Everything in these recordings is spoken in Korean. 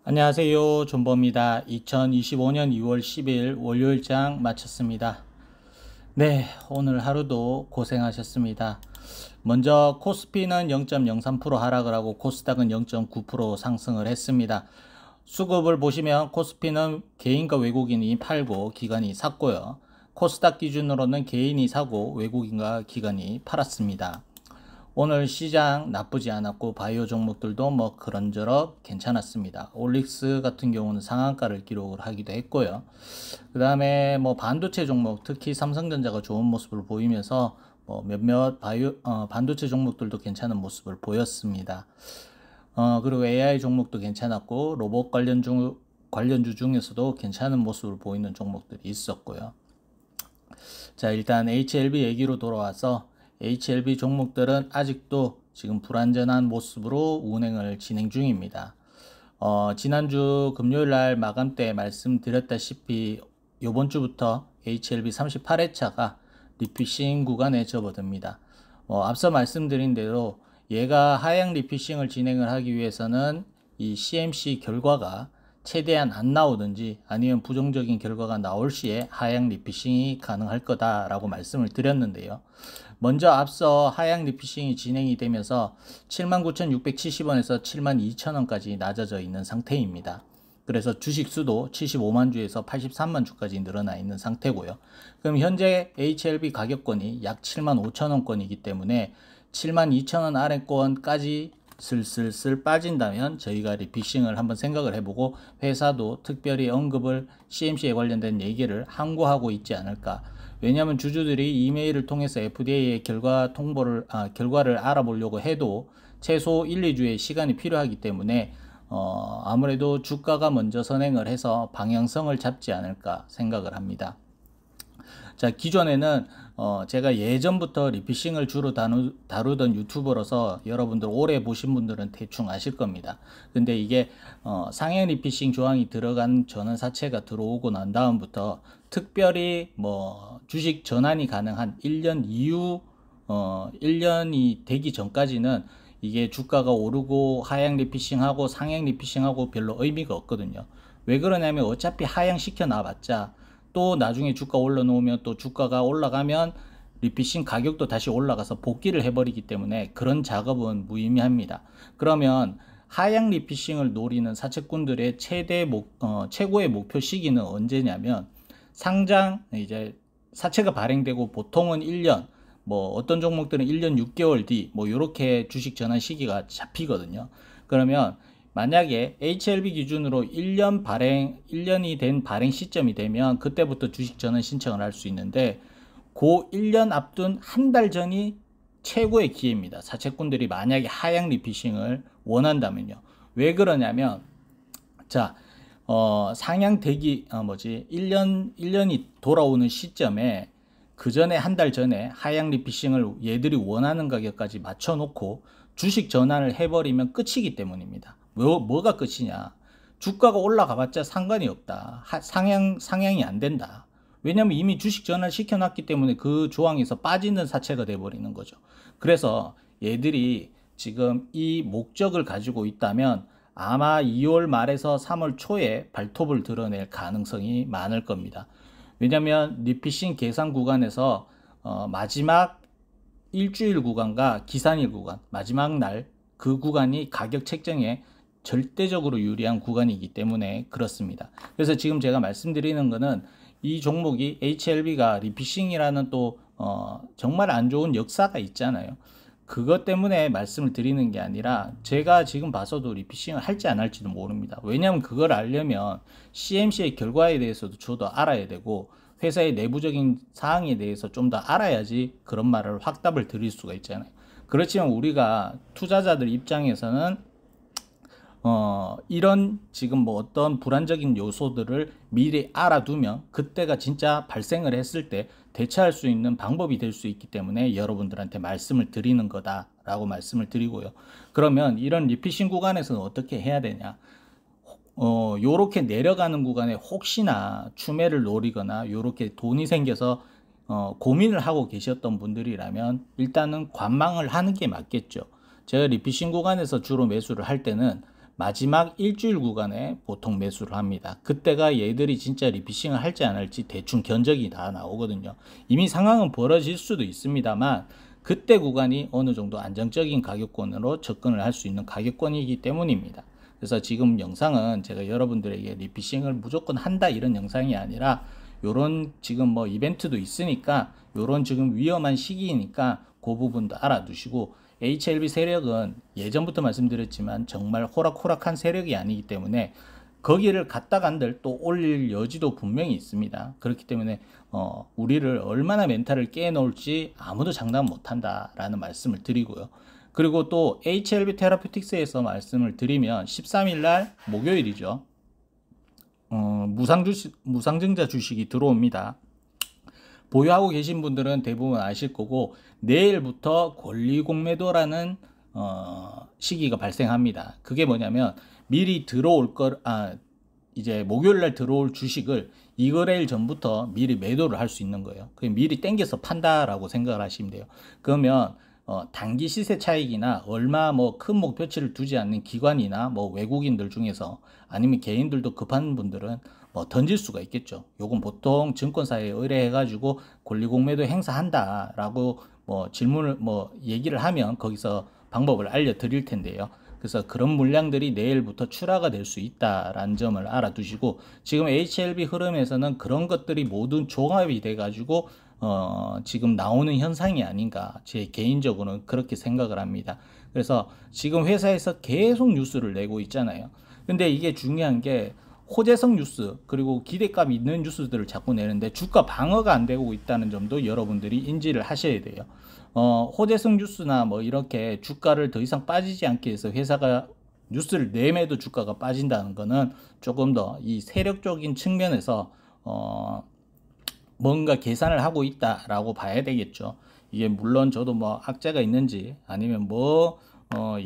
안녕하세요. 존버입니다. 2025년 2월 10일 월요일장 마쳤습니다. 네, 오늘 하루도 고생하셨습니다. 먼저 코스피는 0.03% 하락을 하고 코스닥은 0.9% 상승을 했습니다. 수급을 보시면 코스피는 개인과 외국인이 팔고 기관이 샀고요. 코스닥 기준으로는 개인이 사고 외국인과 기관이 팔았습니다. 오늘 시장 나쁘지 않았고 바이오 종목들도 뭐 그런저런 괜찮았습니다. 올릭스 같은 경우는 상한가를 기록을 하기도 했고요. 그 다음에 뭐 반도체 종목, 특히 삼성전자가 좋은 모습을 보이면서 뭐 몇몇 반도체 종목들도 괜찮은 모습을 보였습니다. 그리고 AI 종목도 괜찮았고 로봇 관련주 중에서도 괜찮은 모습을 보이는 종목들이 있었고요. 자, 일단 HLB 얘기로 돌아와서 HLB 종목들은 아직도 지금 불안전한 모습으로 운행을 진행 중입니다. 지난주 금요일 날 마감 때 말씀드렸다시피 이번 주부터 HLB 38회차가 리피싱 구간에 접어듭니다. 앞서 말씀드린 대로 얘가 하향 리피싱을 진행을 하기 위해서는 이 CMC 결과가 최대한 안 나오든지 아니면 부정적인 결과가 나올 시에 하향 리피싱이 가능할 거다라고 말씀을 드렸는데요. 먼저 앞서 하향 리피싱이 진행이 되면서 79,670원에서 72,000원까지 낮아져 있는 상태입니다. 그래서 주식 수도 75만 주에서 83만 주까지 늘어나 있는 상태고요. 그럼 현재 HLB 가격권이 약 75,000원권이기 때문에 72,000원 아래권까지 슬슬슬 빠진다면 저희가 리피싱을 한번 생각을 해보고 회사도 특별히 언급을 CMC에 관련된 얘기를 항고하고 있지 않을까. 왜냐하면 주주들이 이메일을 통해서 FDA의 결과를 알아보려고 해도 최소 1, 2주의 시간이 필요하기 때문에 아무래도 주가가 먼저 선행을 해서 방향성을 잡지 않을까 생각을 합니다. 자, 기존에는 제가 예전부터 리피싱을 주로 다루던 유튜버로서 여러분들 오래 보신 분들은 대충 아실 겁니다. 근데 이게 상향 리피싱 조항이 들어간 전환사채가 들어오고 난 다음부터 특별히 뭐 주식 전환이 가능한 1년 이후 1년이 되기 전까지는 이게 주가가 오르고 하향 리피싱하고 상향 리피싱하고 별로 의미가 없거든요. 왜 그러냐면 어차피 하향 시켜 놔봤자 또 나중에 주가 올려놓으면 또 주가가 올라가면 리피싱 가격도 다시 올라가서 복귀를 해버리기 때문에 그런 작업은 무의미합니다. 그러면 하향 리피싱을 노리는 사채꾼들의 최고의 목표 시기는 언제냐면 상장 이제 사채가 발행되고 보통은 1년 뭐 어떤 종목들은 1년 6개월 뒤 뭐 이렇게 주식 전환 시기가 잡히거든요. 그러면 만약에 HLB 기준으로 1년이 된 발행 시점이 되면 그때부터 주식 전환 신청을 할 수 있는데 그 1년 앞둔 한 달 전이 최고의 기회입니다. 사채꾼들이 만약에 하향 리피싱을 원한다면요. 왜 그러냐면 자, 상향 대기 1년이 돌아오는 시점에 그 전에 한 달 전에 하향 리피싱을 얘들이 원하는 가격까지 맞춰놓고 주식 전환을 해버리면 끝이기 때문입니다. 뭐가 끝이냐? 주가가 올라가봤자 상관이 없다. 상향이 안 된다. 왜냐면 이미 주식 전환을 시켜놨기 때문에 그 조항에서 빠지는 사채가 돼버리는 거죠. 그래서 얘들이 지금 이 목적을 가지고 있다면 아마 2월 말에서 3월 초에 발톱을 드러낼 가능성이 많을 겁니다. 왜냐면 리피싱 계산 구간에서 마지막 일주일 구간과 기산일 구간, 마지막 날 그 구간이 가격 책정에 절대적으로 유리한 구간이기 때문에 그렇습니다. 그래서 지금 제가 말씀드리는 거는 이 종목이 HLB가 리피싱이라는 또 정말 안 좋은 역사가 있잖아요. 그것 때문에 말씀을 드리는 게 아니라 제가 지금 봐서도 리피싱을 할지 안 할지도 모릅니다. 왜냐하면 그걸 알려면 CMC의 결과에 대해서도 저도 알아야 되고 회사의 내부적인 사항에 대해서 좀 더 알아야지 그런 말을 확답을 드릴 수가 있잖아요. 그렇지만 우리가 투자자들 입장에서는 이런 지금 뭐 어떤 불안적인 요소들을 미리 알아두면 그때가 진짜 발생을 했을 때 대처할 수 있는 방법이 될 수 있기 때문에 여러분들한테 말씀을 드리는 거다라고 말씀을 드리고요. 그러면 이런 리피싱 구간에서는 어떻게 해야 되냐? 요렇게 내려가는 구간에 혹시나 추매를 노리거나 요렇게 돈이 생겨서 고민을 하고 계셨던 분들이라면 일단은 관망을 하는 게 맞겠죠. 제가 리피싱 구간에서 주로 매수를 할 때는 마지막 일주일 구간에 보통 매수를 합니다. 그때가 얘들이 진짜 리피싱을 할지 안 할지 대충 견적이 다 나오거든요. 이미 상황은 벌어질 수도 있습니다만 그때 구간이 어느 정도 안정적인 가격권으로 접근을 할 수 있는 가격권이기 때문입니다. 그래서 지금 영상은 제가 여러분들에게 리피싱을 무조건 한다 이런 영상이 아니라 요런 지금 뭐 이벤트도 있으니까 요런 지금 위험한 시기이니까 그 부분도 알아두시고, HLB 세력은 예전부터 말씀드렸지만 정말 호락호락한 세력이 아니기 때문에 거기를 갔다간들 또 올릴 여지도 분명히 있습니다. 그렇기 때문에 우리를 얼마나 멘탈을 깨놓을지 아무도 장담 못한다 라는 말씀을 드리고요. 그리고 또 HLB 테라퓨틱스에서 말씀을 드리면 13일 날 목요일이죠. 무상증자 주식이 들어옵니다. 보유하고 계신 분들은 대부분 아실 거고, 내일부터 권리공매도라는 시기가 발생합니다. 그게 뭐냐면 미리 들어올 이제 목요일날 들어올 주식을 2거래일 전부터 미리 매도를 할 수 있는 거예요. 미리 땡겨서 판다라고 생각을 하시면 돼요. 그러면 단기 시세 차익이나 얼마 뭐 큰 목표치를 두지 않는 기관이나 뭐 외국인들 중에서 아니면 개인들도 급한 분들은 뭐 던질 수가 있겠죠. 요건 보통 증권사에 의뢰해 가지고 권리공매도 행사한다라고 뭐 질문을 뭐 얘기를 하면 거기서 방법을 알려드릴 텐데요. 그래서 그런 물량들이 내일부터 출하가 될 수 있다라는 점을 알아두시고, 지금 HLB 흐름에서는 그런 것들이 모두 종합이 돼 가지고 지금 나오는 현상이 아닌가, 제 개인적으로는 그렇게 생각을 합니다. 그래서 지금 회사에서 계속 뉴스를 내고 있잖아요. 근데 이게 중요한 게 호재성 뉴스 그리고 기대감 있는 뉴스들을 자꾸 내는데 주가 방어가 안 되고 있다는 점도 여러분들이 인지를 하셔야 돼요. 호재성 뉴스나 뭐 이렇게 주가를 더 이상 빠지지 않게 해서 회사가 뉴스를 내매도 주가가 빠진다는 거는 조금 더 이 세력적인 측면에서 뭔가 계산을 하고 있다라고 봐야 되겠죠. 이게 물론 저도 뭐 악재가 있는지 아니면 뭐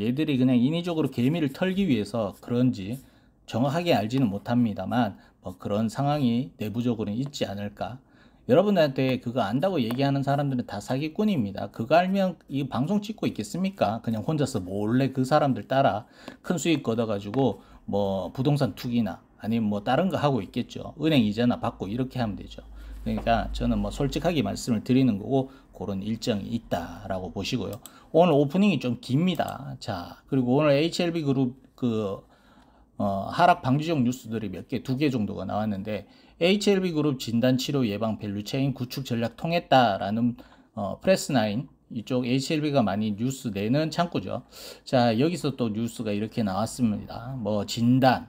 얘들이 그냥 인위적으로 개미를 털기 위해서 그런지 정확하게 알지는 못합니다만 뭐 그런 상황이 내부적으로는 있지 않을까. 여러분한테 그거 안다고 얘기하는 사람들은 다 사기꾼입니다. 그거 알면 이 방송 찍고 있겠습니까? 그냥 혼자서 몰래 그 사람들 따라 큰 수익 걷어가지고 뭐 부동산 투기나 아니면 뭐 다른 거 하고 있겠죠. 은행 이자나 받고 이렇게 하면 되죠. 그러니까 저는 뭐 솔직하게 말씀을 드리는 거고, 그런 일정이 있다라고 보시고요. 오늘 오프닝이 좀 깁니다. 자, 그리고 오늘 HLB 그룹 하락 방지적 뉴스들이 두 개 정도가 나왔는데, HLB 그룹 진단치료 예방 밸류체인 구축 전략 통했다라는 프레스9 이쪽 HLB가 많이 뉴스 내는 창구죠. 자, 여기서 또 뉴스가 이렇게 나왔습니다. 뭐 진단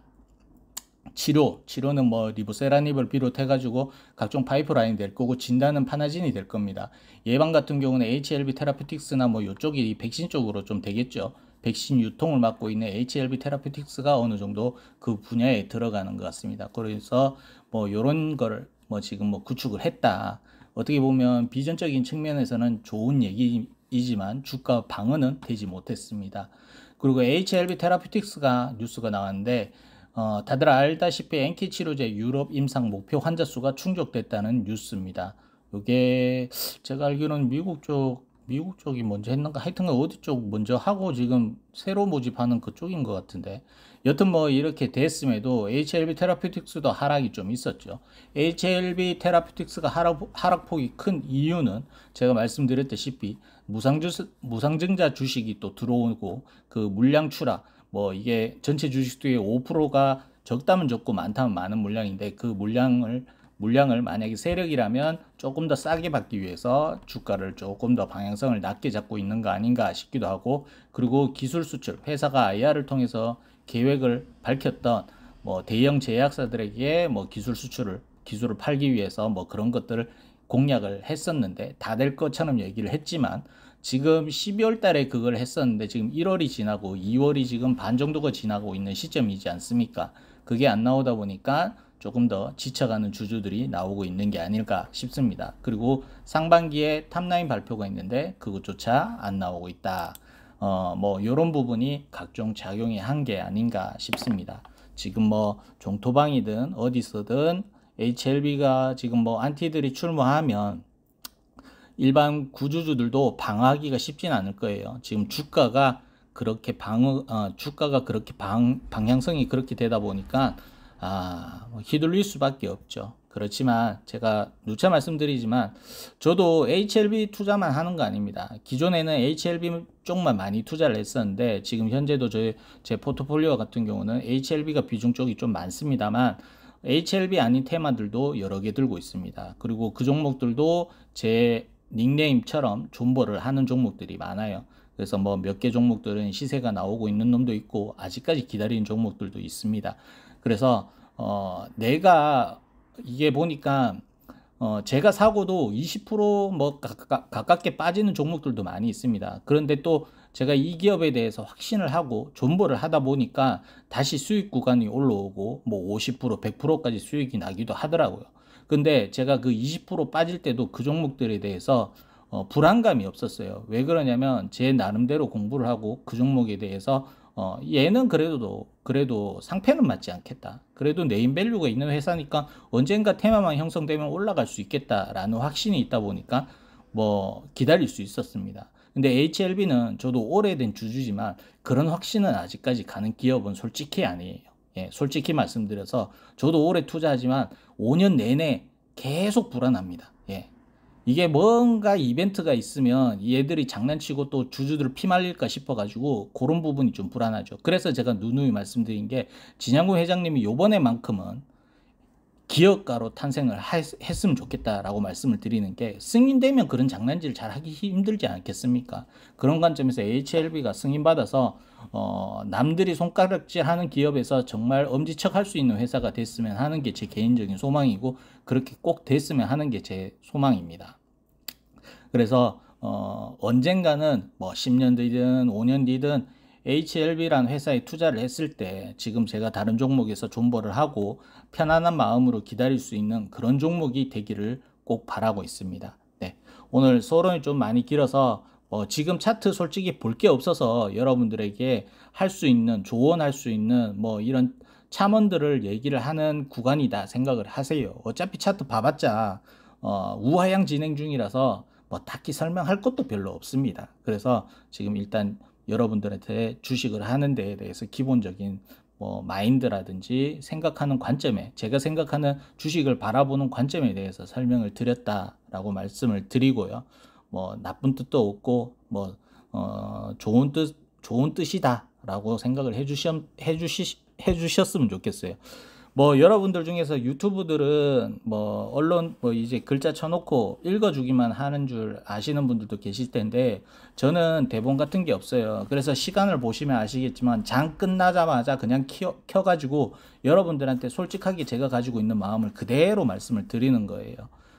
치료는 뭐 리보세라닙을 비롯해 가지고 각종 파이프라인이 될 거고, 진단은 파나진이 될 겁니다. 예방 같은 경우는 HLB 테라퓨틱스나 뭐 이쪽이 백신 쪽으로 좀 되겠죠. 백신 유통을 맡고 있는 HLB 테라퓨틱스가 어느 정도 그 분야에 들어가는 것 같습니다. 그래서 뭐 요런 걸 뭐 지금 뭐 구축을 했다. 어떻게 보면 비전적인 측면에서는 좋은 얘기이지만 주가 방어는 되지 못했습니다. 그리고 HLB 테라퓨틱스가 뉴스가 나왔는데, 다들 알다시피 엔키 치료제 유럽 임상 목표 환자 수가 충족됐다는 뉴스입니다. 이게 제가 알기로는 미국 쪽이 먼저 했는가, 하여튼간 어디 쪽 먼저 하고 지금 새로 모집하는 그쪽인 것 같은데, 여튼 뭐 이렇게 됐음에도 HLB 테라퓨틱스도 하락이 좀 있었죠. HLB 테라퓨틱스가 하락폭이 큰 이유는 제가 말씀드렸다시피 무상증자 주식이 또 들어오고, 그 물량 출하, 뭐 이게 전체 주식 중에 5%가 적다면 적고 많다면 많은 물량인데, 그 물량을 만약에 세력이라면 조금 더 싸게 받기 위해서 주가를 조금 더 방향성을 낮게 잡고 있는 거 아닌가 싶기도 하고, 그리고 기술 수출, 회사가 IR을 통해서 계획을 밝혔던 뭐 대형 제약사들에게 뭐 기술을 팔기 위해서 뭐 그런 것들을 공약을 했었는데, 다 될 것처럼 얘기를 했지만 지금 12월 달에 그걸 했었는데 지금 1월이 지나고 2월이 지금 반 정도가 지나고 있는 시점이지 않습니까? 그게 안 나오다 보니까 조금 더 지쳐가는 주주들이 나오고 있는 게 아닐까 싶습니다. 그리고 상반기에 탑라인 발표가 있는데 그것조차 안 나오고 있다. 뭐 이런 부분이 각종 작용이 한 게 아닌가 싶습니다. 지금 뭐 종토방이든 어디서든 HLB가 지금 뭐 안티들이 출무하면 일반 구주주들도 방어하기가 쉽진 않을 거예요. 지금 주가가 그렇게 주가가 그렇게 방향성이 그렇게 되다 보니까 뭐 휘둘릴 수밖에 없죠. 그렇지만 제가 누차 말씀드리지만 저도 HLB 투자만 하는 거 아닙니다. 기존에는 HLB 쪽만 많이 투자를 했었는데 지금 현재도 제 포트폴리오 같은 경우는 HLB가 비중 쪽이 좀 많습니다만 HLB 아닌 테마들도 여러 개 들고 있습니다. 그리고 그 종목들도 제 닉네임처럼 존버를 하는 종목들이 많아요. 그래서 뭐 몇 개 종목들은 시세가 나오고 있는 놈도 있고 아직까지 기다리는 종목들도 있습니다. 그래서 내가 이게 보니까 제가 사고도 20% 가깝게 빠지는 종목들도 많이 있습니다. 그런데 또 제가 이 기업에 대해서 확신을 하고 존버를 하다 보니까 다시 수익 구간이 올라오고 뭐 50%, 100%까지 수익이 나기도 하더라고요. 근데 제가 그 20% 빠질 때도 그 종목들에 대해서 불안감이 없었어요. 왜 그러냐면 제 나름대로 공부를 하고 그 종목에 대해서 얘는 그래도 상패는 맞지 않겠다. 그래도 네임밸류가 있는 회사니까 언젠가 테마만 형성되면 올라갈 수 있겠다라는 확신이 있다 보니까 뭐 기다릴 수 있었습니다. 근데 HLB는 저도 오래된 주주지만 그런 확신은 아직까지 가는 기업은 솔직히 아니에요. 예, 솔직히 말씀드려서 저도 오래 투자하지만 5년 내내 계속 불안합니다. 예. 이게 뭔가 이벤트가 있으면 얘들이 장난치고 또 주주들을 피말릴까 싶어가지고 그런 부분이 좀 불안하죠. 그래서 제가 누누이 말씀드린 게 진양구 회장님이 요번에만큼은 기업가로 탄생을 했으면 좋겠다라고 말씀을 드리는 게 승인되면 그런 장난질 잘 하기 힘들지 않겠습니까? 그런 관점에서 HLB가 승인받아서 남들이 손가락질하는 기업에서 정말 엄지척할 수 있는 회사가 됐으면 하는 게 제 개인적인 소망이고 그렇게 꼭 됐으면 하는 게 제 소망입니다. 그래서 언젠가는 뭐 10년 뒤든 5년 뒤든 HLB라는 회사에 투자를 했을 때 지금 제가 다른 종목에서 존버를 하고 편안한 마음으로 기다릴 수 있는 그런 종목이 되기를 꼭 바라고 있습니다. 네, 오늘 소론이 좀 많이 길어서 지금 차트 솔직히 볼 게 없어서 여러분들에게 할 수 있는 조언할 수 있는 뭐 이런 참원들을 얘기를 하는 구간이다 생각을 하세요. 어차피 차트 봐봤자 우하향 진행 중이라서 뭐 딱히 설명할 것도 별로 없습니다. 그래서 지금 일단 여러분들한테 주식을 하는 데에 대해서 기본적인 뭐 마인드라든지 생각하는 관점에 제가 생각하는 주식을 바라보는 관점에 대해서 설명을 드렸다라고 말씀을 드리고요. 뭐 나쁜 뜻도 없고 뭐 좋은 뜻이다라고 생각을 해주셨으면 좋겠어요. 뭐 여러분들 중에서 유튜브들은 뭐 언론 뭐 이제 글자 쳐놓고 읽어주기만 하는 줄 아시는 분들도 계실 텐데 저는 대본 같은 게 없어요. 그래서 시간을 보시면 아시겠지만 장 끝나자마자 그냥 켜가지고 여러분들한테 솔직하게 제가 가지고 있는 마음을 그대로 말씀을 드리는 거예요.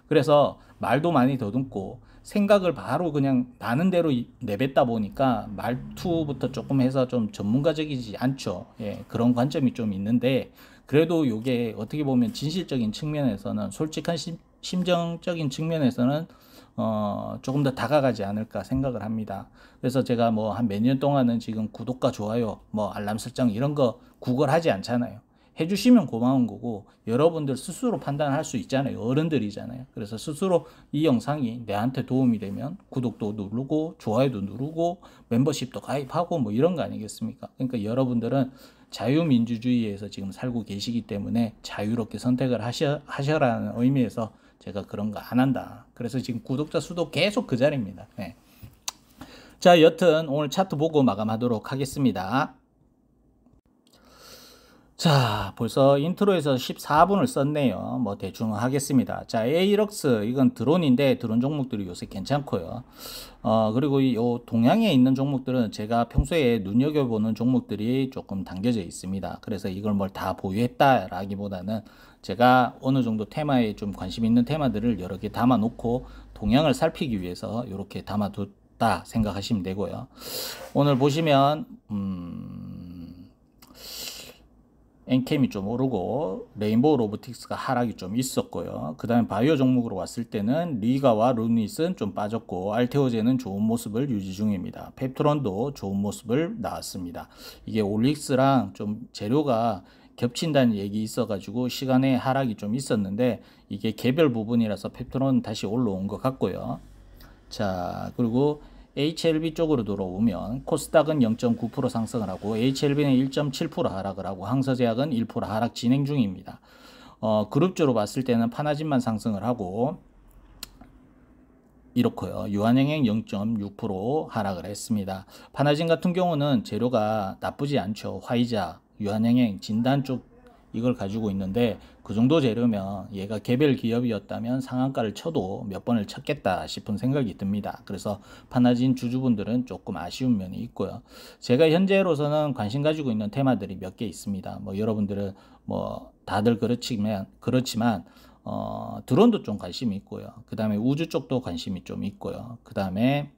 그래서 말도 많이 더듬고 생각을 바로 그냥 나는 대로 내뱉다 보니까 말투부터 조금 해서 좀 전문가적이지 않죠. 예, 그런 관점이 좀 있는데 그래도 이게 어떻게 보면 진실적인 측면에서는 솔직한 심정적인 측면에서는 조금 더 다가가지 않을까 생각을 합니다. 그래서 제가 뭐 한 몇 년 동안은 지금 구독과 좋아요 뭐 알람 설정 이런 거 구걸하지 않잖아요. 해주시면 고마운 거고 여러분들 스스로 판단할 수 있잖아요. 어른들이잖아요. 그래서 스스로 이 영상이 내한테 도움이 되면 구독도 누르고 좋아요도 누르고 멤버십도 가입하고 뭐 이런 거 아니겠습니까? 그러니까 여러분들은 자유민주주의에서 지금 살고 계시기 때문에 자유롭게 선택을 하셔라는 의미에서 제가 그런 거 안 한다. 그래서 지금 구독자 수도 계속 그 자리입니다. 네. 자, 여튼 오늘 차트 보고 마감하도록 하겠습니다. 자, 벌써 인트로에서 14분을 썼네요. 뭐 대충 하겠습니다. 자, 에이럭스 이건 드론인데 드론 종목들이 요새 괜찮고요. 그리고 이 동양에 있는 종목들은 제가 평소에 눈여겨보는 종목들이 조금 담겨져 있습니다. 그래서 이걸 뭘 다 보유했다라기보다는 제가 어느 정도 테마에 좀 관심 있는 테마들을 여러 개 담아 놓고 동향을 살피기 위해서 이렇게 담아뒀다 생각하시면 되고요. 오늘 보시면 엔캠이 좀 오르고 레인보우 로보틱스가 하락이 좀 있었고요. 그 다음에 바이오 종목으로 왔을 때는 리가와 루닛은 좀 빠졌고 알테오제는 좋은 모습을 유지 중입니다. 펩트론도 좋은 모습을 나왔습니다. 이게 올릭스랑 좀 재료가 겹친다는 얘기 있어가지고 시간에 하락이 좀 있었는데 이게 개별 부분이라서 펩트론 다시 올라온 것 같고요. 자, 그리고 HLB 쪽으로 들어오면 코스닥은 0.9% 상승을 하고 HLB는 1.7% 하락을 하고 항서제약은 1% 하락 진행 중입니다. 그룹주로 봤을 때는 파나진만 상승을 하고 이렇고요. 유한양행 0.6% 하락을 했습니다. 파나진 같은 경우는 재료가 나쁘지 않죠. 화이자, 유한양행, 진단 쪽 이걸 가지고 있는데 그 정도 재료면 얘가 개별 기업이었다면 상한가를 쳐도 몇 번을 쳤겠다 싶은 생각이 듭니다. 그래서 파나진 주주분들은 조금 아쉬운 면이 있고요. 제가 현재로서는 관심 가지고 있는 테마들이 몇 개 있습니다. 뭐 여러분들은 뭐 다들 그렇지만 드론도 좀 관심이 있고요. 그 다음에 우주 쪽도 관심이 좀 있고요. 그 다음에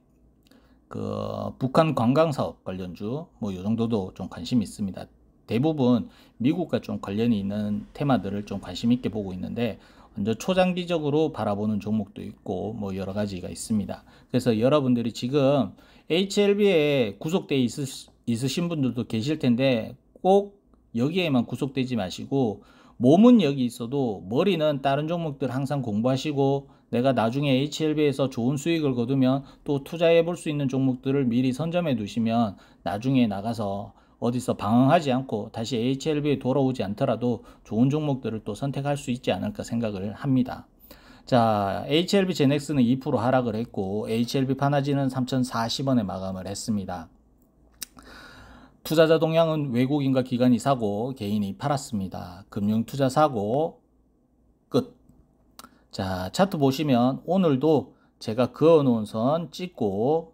북한 관광사업 관련주 뭐 이 정도도 좀 관심이 있습니다. 대부분 미국과 좀 관련이 있는 테마들을 좀 관심 있게 보고 있는데 먼저 초장기적으로 바라보는 종목도 있고 뭐 여러 가지가 있습니다. 그래서 여러분들이 지금 HLB에 구속돼 있으신 분들도 계실 텐데 꼭 여기에만 구속되지 마시고 몸은 여기 있어도 머리는 다른 종목들 항상 공부하시고 내가 나중에 HLB에서 좋은 수익을 거두면 또 투자해 볼 수 있는 종목들을 미리 선점해 두시면 나중에 나가서 어디서 방황하지 않고 다시 HLB에 돌아오지 않더라도 좋은 종목들을 또 선택할 수 있지 않을까 생각을 합니다. 자, HLB 제넥스는 2% 하락을 했고 HLB 파나지는 3,040원에 마감을 했습니다. 투자자 동향은 외국인과 기관이 사고 개인이 팔았습니다. 금융투자 사고 끝. 자, 차트 보시면 오늘도 제가 그어놓은 선 찍고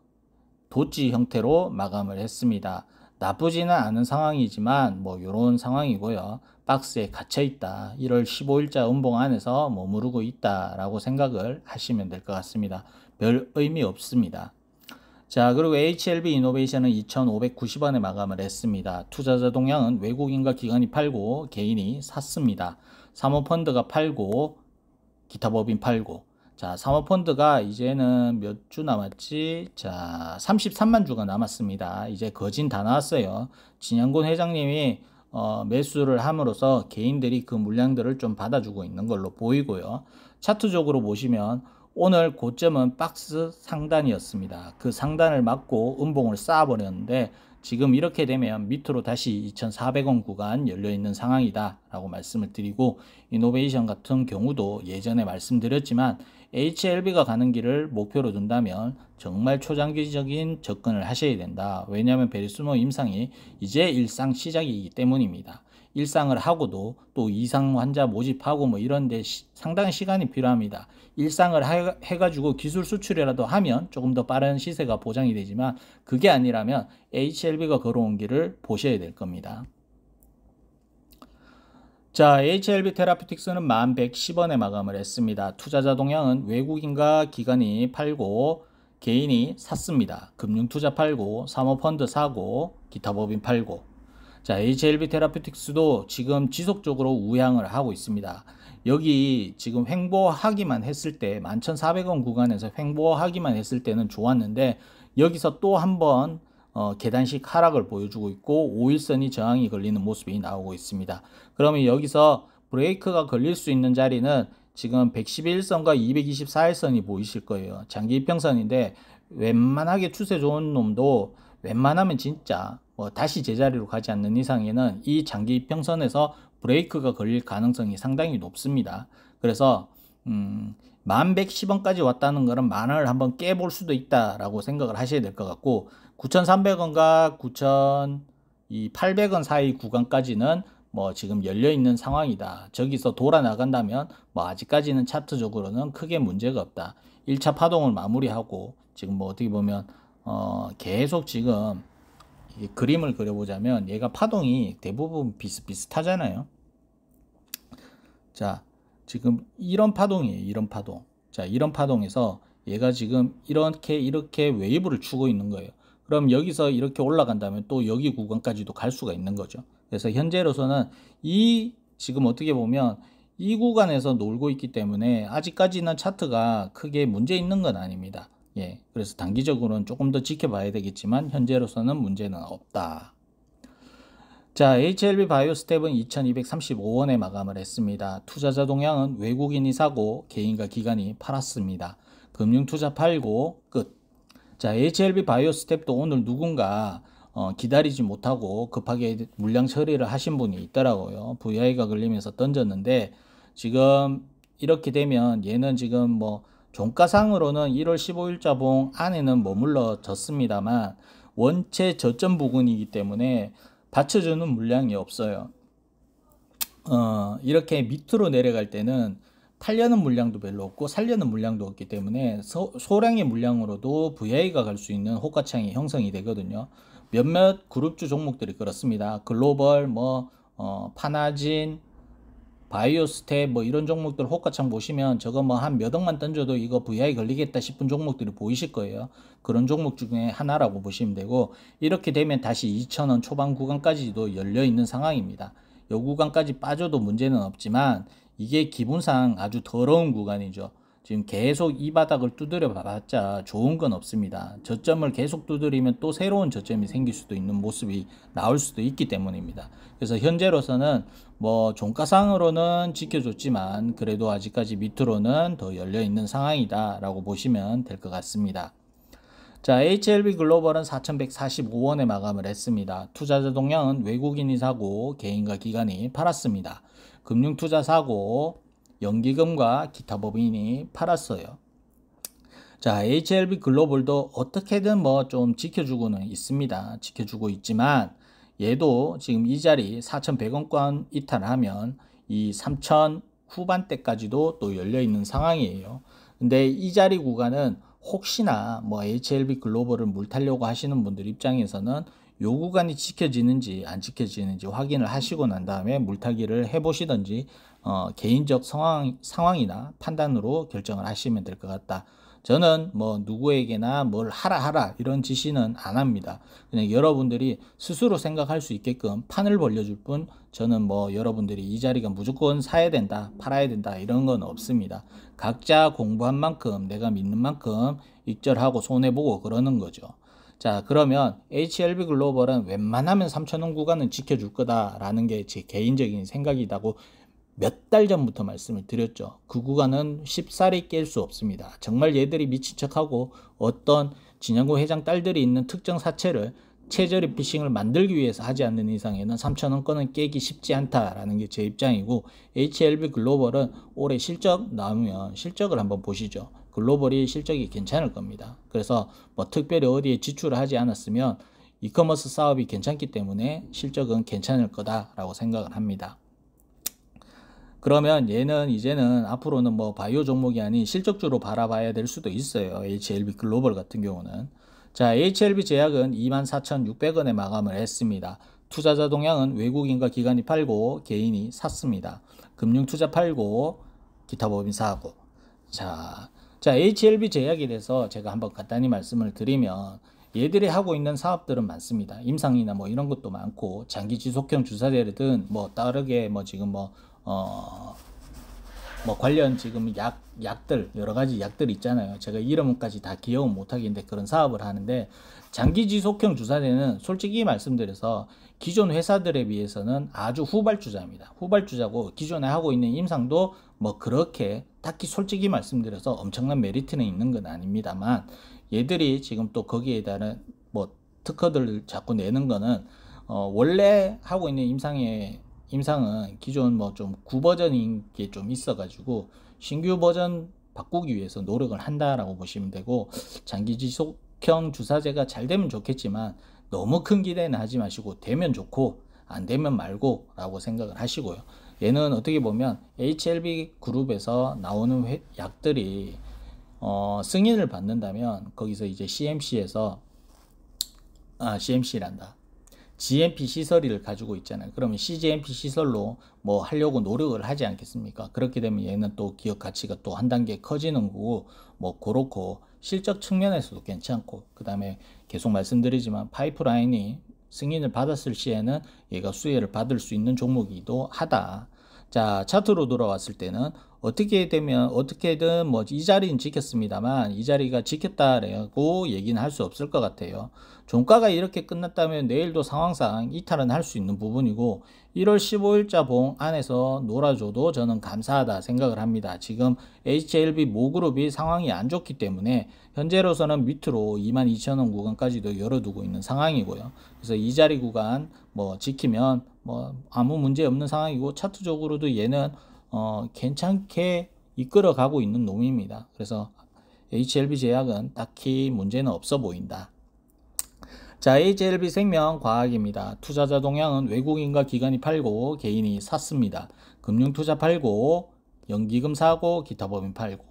도치 형태로 마감을 했습니다. 나쁘지는 않은 상황이지만 뭐 이런 상황이고요. 박스에 갇혀 있다. 1월 15일자 음봉 안에서 머무르고 있다 라고 생각을 하시면 될 것 같습니다. 별 의미 없습니다. 자, 그리고 HLB 이노베이션은 2,590원에 마감을 했습니다. 투자자 동향은 외국인과 기관이 팔고 개인이 샀습니다. 사모펀드가 팔고 기타 법인 팔고. 자, 사모펀드가 이제는 몇 주 남았지? 자, 33만 주가 남았습니다. 이제 거진 다 나왔어요. 진양곤 회장님이 매수를 함으로써 개인들이 그 물량들을 좀 받아주고 있는 걸로 보이고요. 차트적으로 보시면 오늘 고점은 박스 상단이었습니다. 그 상단을 막고 음봉을 쌓아버렸는데 지금 이렇게 되면 밑으로 다시 2,400원 구간 열려있는 상황이다 라고 말씀을 드리고 이노베이션 같은 경우도 예전에 말씀드렸지만 HLB가 가는 길을 목표로 둔다면 정말 초장기적인 접근을 하셔야 된다. 왜냐하면 베리스모 임상이 이제 일상 시작이기 때문입니다. 일상을 하고도 또 이상 환자 모집하고 뭐 이런데 상당히 시간이 필요합니다. 일상을 해가지고 기술 수출이라도 하면 조금 더 빠른 시세가 보장이 되지만 그게 아니라면 HLB가 걸어온 길을 보셔야 될 겁니다. 자, HLB 테라피틱스는 1110원에 마감을 했습니다. 투자자 동향은 외국인과 기관이 팔고 개인이 샀습니다. 금융투자 팔고 사모펀드 사고 기타 법인 팔고. 자, HLB 테라피틱스도 지금 지속적으로 우향을 하고 있습니다. 여기 지금 횡보하기만 했을 때 11,400원 구간에서 횡보하기만 했을 때는 좋았는데 여기서 또 한번 계단식 하락을 보여주고 있고 5일선이 저항이 걸리는 모습이 나오고 있습니다. 그러면 여기서 브레이크가 걸릴 수 있는 자리는 지금 111선과 224일선이 보이실 거예요. 장기 이평선인데 웬만하게 추세 좋은 놈도 웬만하면 진짜 다시 제자리로 가지 않는 이상에는 이 장기 이평선에서 브레이크가 걸릴 가능성이 상당히 높습니다. 그래서 1110원까지 왔다는 것은 만원을 한번 깨볼 수도 있다라고 생각을 하셔야 될 것 같고 9,300원과 9,800원 사이 구간까지는 뭐 지금 열려있는 상황이다. 저기서 돌아 나간다면 뭐 아직까지는 차트적으로는 크게 문제가 없다. 1차 파동을 마무리하고 지금 뭐 어떻게 보면 계속 지금 이 그림을 그려보자면 얘가 파동이 대부분 비슷비슷하잖아요. 자, 지금 이런 파동이에요. 이런 파동. 자, 이런 파동에서 얘가 지금 이렇게 웨이브를 추고 있는 거예요. 그럼 여기서 이렇게 올라간다면 또 여기 구간까지도 갈 수가 있는 거죠. 그래서 현재로서는 지금 어떻게 보면 이 구간에서 놀고 있기 때문에 아직까지는 차트가 크게 문제 있는 건 아닙니다. 예, 그래서 단기적으로는 조금 더 지켜봐야 되겠지만 현재로서는 문제는 없다. 자, HLB 바이오스텝은 2,235원에 마감을 했습니다. 투자자 동향은 외국인이 사고 개인과 기관이 팔았습니다. 금융투자 팔고 끝. 자, HLB 바이오 스텝도 오늘 누군가 기다리지 못하고 급하게 물량 처리를 하신 분이 있더라고요. VI가 걸리면서 던졌는데 지금 이렇게 되면 얘는 지금 뭐 종가상으로는 1월 15일자봉 안에는 머물러졌습니다만 원체 저점 부근이기 때문에 받쳐주는 물량이 없어요. 이렇게 밑으로 내려갈 때는 팔려는 물량도 별로 없고 살려는 물량도 없기 때문에 소량의 물량으로도 VI가 갈 수 있는 호가창이 형성이 되거든요. 몇몇 그룹주 종목들이 그렇습니다. 글로벌, 파나진, 바이오스텝 이런 종목들 호가창 보시면 저거 한 몇 억만 던져도 이거 VI 걸리겠다 싶은 종목들이 보이실 거예요. 그런 종목 중에 하나라고 보시면 되고, 이렇게 되면 다시 2,000원 초반 구간까지도 열려 있는 상황입니다. 요 구간까지 빠져도 문제는 없지만 이게 기분상 아주 더러운 구간이죠. 지금 계속 이 바닥을 두드려 봤자 좋은 건 없습니다. 저점을 계속 두드리면 또 새로운 저점이 생길 수도 있는 모습이 나올 수도 있기 때문입니다. 그래서 현재로서는 종가상으로는 지켜줬지만 그래도 아직까지 밑으로는 더 열려 있는 상황이다 라고 보시면 될 것 같습니다. 자, HLB 글로벌은 4,145원에 마감을 했습니다. 투자자 동향은 외국인이 사고 개인과 기관이 팔았습니다. 금융투자 사고 연기금과 기타 법인이 팔았어요. 자, HLB 글로벌도 어떻게든 좀 지켜주고는 있습니다. 지켜주고 있지만 얘도 지금 이 자리 4,100원권 이탈하면 이 3,000 후반대까지도 또 열려 있는 상황이에요. 근데 이 자리 구간은 혹시나 HLB 글로벌을 물타려고 하시는 분들 입장에서는 요 구간이 지켜지는지 안 지켜지는지 확인을 하시고 난 다음에 물타기를 해보시든지 개인적 상황이나 판단으로 결정을 하시면 될 것 같다. 저는 누구에게나 뭘 하라 이런 지시는 안 합니다. 그냥 여러분들이 스스로 생각할 수 있게끔 판을 벌려줄 뿐 저는 여러분들이 이 자리가 무조건 사야 된다 팔아야 된다 이런 건 없습니다. 각자 공부한 만큼 내가 믿는 만큼 익절하고 손해보고 그러는 거죠. 자, 그러면 HLB 글로벌은 웬만하면 3,000원 구간은 지켜줄 거다라는 게 제 개인적인 생각이라고 몇 달 전부터 말씀을 드렸죠. 그 구간은 쉽사리 깰 수 없습니다. 정말 얘들이 미친 척하고 어떤 진양구 회장 딸들이 있는 특정 사채를 최저리 피싱을 만들기 위해서 하지 않는 이상에는 3,000원권은 깨기 쉽지 않다라는 게 제 입장이고, HLB 글로벌은 올해 실적 나오면 실적을 한번 보시죠. 글로벌이 실적이 괜찮을 겁니다. 그래서 특별히 어디에 지출을 하지 않았으면 이커머스 사업이 괜찮기 때문에 실적은 괜찮을 거다라고 생각을 합니다. 그러면 얘는 이제는 앞으로는 바이오 종목이 아닌 실적주로 바라봐야 될 수도 있어요. HLB 글로벌 같은 경우는. 자, HLB 제약은 24,600원에 마감을 했습니다. 투자자 동향은 외국인과 기관이 팔고 개인이 샀습니다. 금융투자 팔고 기타 법인 사고. 자, HLB 제약에 대해서 제가 한번 간단히 말씀을 드리면 얘들이 하고 있는 사업들은 많습니다. 임상이나 이런 것도 많고 장기 지속형 주사제든 다르게 지금 관련 지금 약들 여러 가지 약들 있잖아요. 제가 이름까지 다 기억은 못하겠는데 그런 사업을 하는데, 장기 지속형 주사제는 솔직히 말씀드려서 기존 회사들에 비해서는 아주 후발주자입니다. 후발주자고 기존에 하고 있는 임상도 그렇게 딱히 솔직히 말씀드려서 엄청난 메리트는 있는 건 아닙니다만, 얘들이 지금 또 거기에 따른 특허들을 자꾸 내는 거는 원래 하고 있는 임상은 기존 좀 구버전인 게 좀 있어가지고 신규 버전 바꾸기 위해서 노력을 한다라고 보시면 되고, 장기 지속형 주사제가 잘 되면 좋겠지만 너무 큰 기대는 하지 마시고 되면 좋고 안 되면 말고 라고 생각을 하시고요. 얘는 어떻게 보면 HLB 그룹에서 나오는 약들이 승인을 받는다면 거기서 이제 CMC에서 CMC란다. GMP 시설을 가지고 있잖아요. 그러면 CGMP 시설로 하려고 노력을 하지 않겠습니까? 그렇게 되면 얘는 또 기업 가치가 또 한 단계 커지는 거고, 그렇고 실적 측면에서도 괜찮고, 그 다음에 계속 말씀드리지만 파이프라인이 승인을 받았을 시에는 얘가 수혜를 받을 수 있는 종목이기도 하다. 자, 차트로 돌아왔을 때는 어떻게든 뭐 이 자리는 지켰습니다만 이 자리가 지켰다라고 얘기는 할 수 없을 것 같아요. 종가가 이렇게 끝났다면 내일도 상황상 이탈은 할 수 있는 부분이고 1월 15일자 봉 안에서 놀아줘도 저는 감사하다 생각을 합니다. 지금 HLB 모그룹이 상황이 안 좋기 때문에 현재로서는 밑으로 22,000원 구간까지도 열어두고 있는 상황이고요. 그래서 이 자리 구간 뭐 지키면 뭐 아무 문제 없는 상황이고 차트적으로도 얘는 괜찮게 이끌어 가고 있는 놈입니다. 그래서 HLB 제약은 딱히 문제는 없어 보인다. 자, HLB 생명과학입니다. 투자자 동향은 외국인과 기관이 팔고 개인이 샀습니다. 금융투자 팔고 연기금 사고 기타 법인 팔고.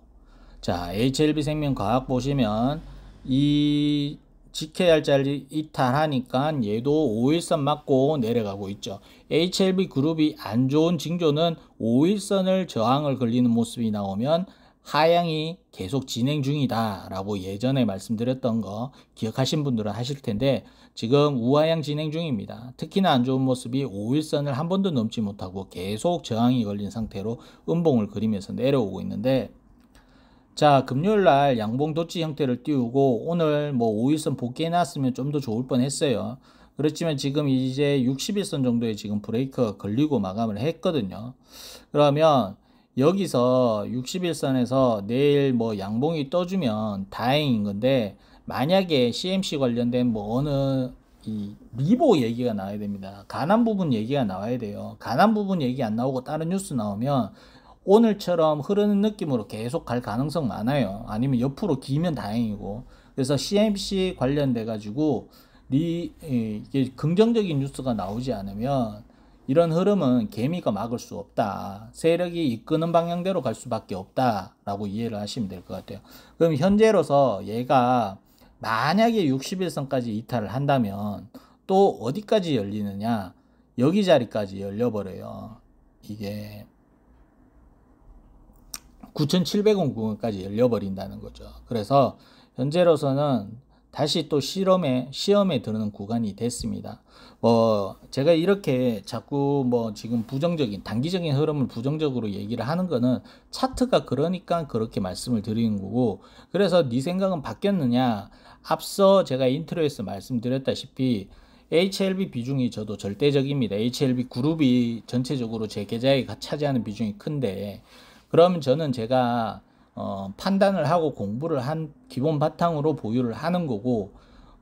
자, HLB 생명과학 보시면 이 지켜야 할 자리 이탈하니까 얘도 5일선 맞고 내려가고 있죠. HLB 그룹이 안 좋은 징조는 5일선을 저항을 걸리는 모습이 나오면 하향이 계속 진행 중이다 라고 예전에 말씀드렸던 거 기억하신 분들은 하실 텐데 지금 우하향 진행 중입니다. 특히나 안 좋은 모습이 5일선을 한 번도 넘지 못하고 계속 저항이 걸린 상태로 음봉을 그리면서 내려오고 있는데, 자, 금요일날 양봉 도치 형태를 띄우고 오늘 뭐 5일선 복귀해 놨으면 좀 더 좋을 뻔 했어요. 그렇지만 지금 이제 60일선 정도에 지금 브레이크가 걸리고 마감을 했거든요. 그러면 여기서 60일선에서 내일 뭐 양봉이 떠주면 다행인 건데, 만약에 CMC 관련된 뭐 어느 이 리보 얘기가 나와야 됩니다. 가난 부분 얘기가 나와야 돼요. 가난 부분 얘기 안 나오고 다른 뉴스 나오면 오늘처럼 흐르는 느낌으로 계속 갈 가능성 많아요. 아니면 옆으로 기면 다행이고. 그래서 CMC 관련돼 가지고 이게 긍정적인 뉴스가 나오지 않으면 이런 흐름은 개미가 막을 수 없다. 세력이 이끄는 방향대로 갈 수밖에 없다라고 이해를 하시면 될 것 같아요. 그럼 현재로서 얘가 만약에 60일선까지 이탈을 한다면 또 어디까지 열리느냐? 여기 자리까지 열려버려요. 이게 9,700원 구간까지 열려버린다는 거죠. 그래서 현재로서는 다시 또 시험에 들어는 구간이 됐습니다. 제가 이렇게 자꾸 지금 부정적인, 단기적인 흐름을 부정적으로 얘기를 하는 거는 차트가 그러니까 그렇게 말씀을 드리는 거고, 그래서 네 생각은 바뀌었느냐? 앞서 제가 인트로에서 말씀드렸다시피 HLB 비중이 저도 절대적입니다. HLB 그룹이 전체적으로 제 계좌에 차지하는 비중이 큰데, 그러면 저는 제가 판단을 하고 공부를 한 기본 바탕으로 보유를 하는 거고,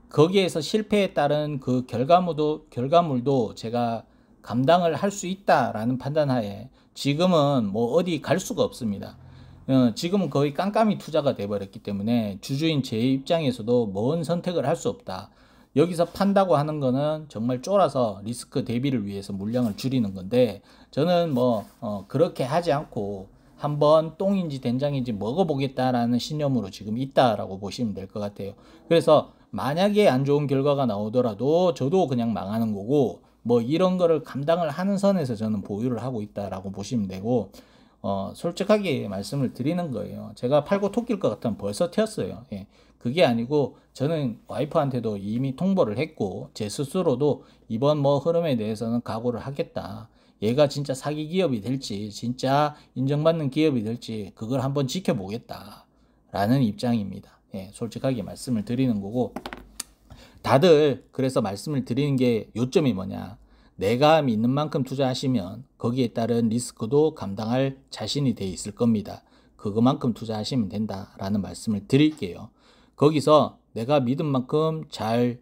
거기에서 실패에 따른 그 결과물도 제가 감당을 할 수 있다라는 판단하에 지금은 뭐 어디 갈 수가 없습니다. 지금은 거의 깜깜이 투자가 돼버렸기 때문에 주주인 제 입장에서도 뭔 선택을 할 수 없다. 여기서 판다고 하는 거는 정말 쫄아서 리스크 대비를 위해서 물량을 줄이는 건데, 저는 그렇게 하지 않고 한번 똥인지 된장인지 먹어보겠다라는 신념으로 지금 있다라고 보시면 될 것 같아요. 그래서 만약에 안 좋은 결과가 나오더라도 저도 그냥 망하는 거고, 이런 거를 감당을 하는 선에서 저는 보유를 하고 있다라고 보시면 되고, 솔직하게 말씀을 드리는 거예요. 제가 팔고 토낄 것 같으면 벌써 튀었어요. 예. 그게 아니고 저는 와이프한테도 이미 통보를 했고 제 스스로도 이번 흐름에 대해서는 각오를 하겠다. 얘가 진짜 사기 기업이 될지 진짜 인정받는 기업이 될지 그걸 한번 지켜보겠다 라는 입장입니다. 예, 솔직하게 말씀을 드리는 거고, 다들 그래서 말씀을 드리는 게 요점이 뭐냐, 내가 믿는 만큼 투자하시면 거기에 따른 리스크도 감당할 자신이 돼 있을 겁니다. 그거만큼 투자하시면 된다라는 말씀을 드릴게요. 거기서 내가 믿은 만큼 잘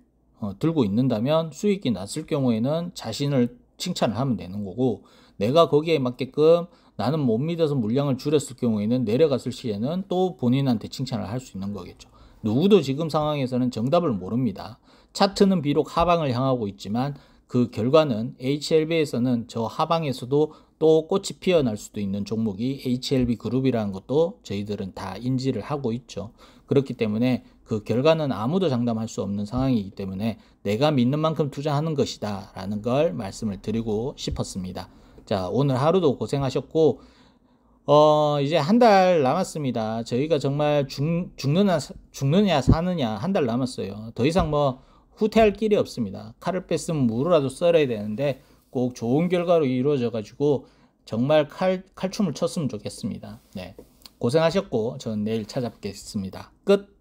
들고 있는다면 수익이 났을 경우에는 자신을 칭찬을 하면 되는 거고, 내가 거기에 맞게끔 나는 못 믿어서 물량을 줄였을 경우에는 내려갔을 시에는 또 본인한테 칭찬을 할 수 있는 거겠죠. 누구도 지금 상황에서는 정답을 모릅니다. 차트는 비록 하방을 향하고 있지만 그 결과는 HLB에서는 저 하방에서도 또 꽃이 피어날 수도 있는 종목이 HLB 그룹이라는 것도 저희들은 다 인지를 하고 있죠. 그렇기 때문에 그 결과는 아무도 장담할 수 없는 상황이기 때문에 내가 믿는 만큼 투자하는 것이다 라는 걸 말씀을 드리고 싶었습니다. 자, 오늘 하루도 고생하셨고 이제 한 달 남았습니다. 저희가 정말 죽느냐 사느냐 한 달 남았어요. 더 이상 후퇴할 길이 없습니다. 칼을 뺐으면 무로라도 썰어야 되는데 꼭 좋은 결과로 이루어져 가지고 정말 칼춤을 췄으면 좋겠습니다. 네. 고생하셨고, 저는 내일 찾아뵙겠습니다. 끝!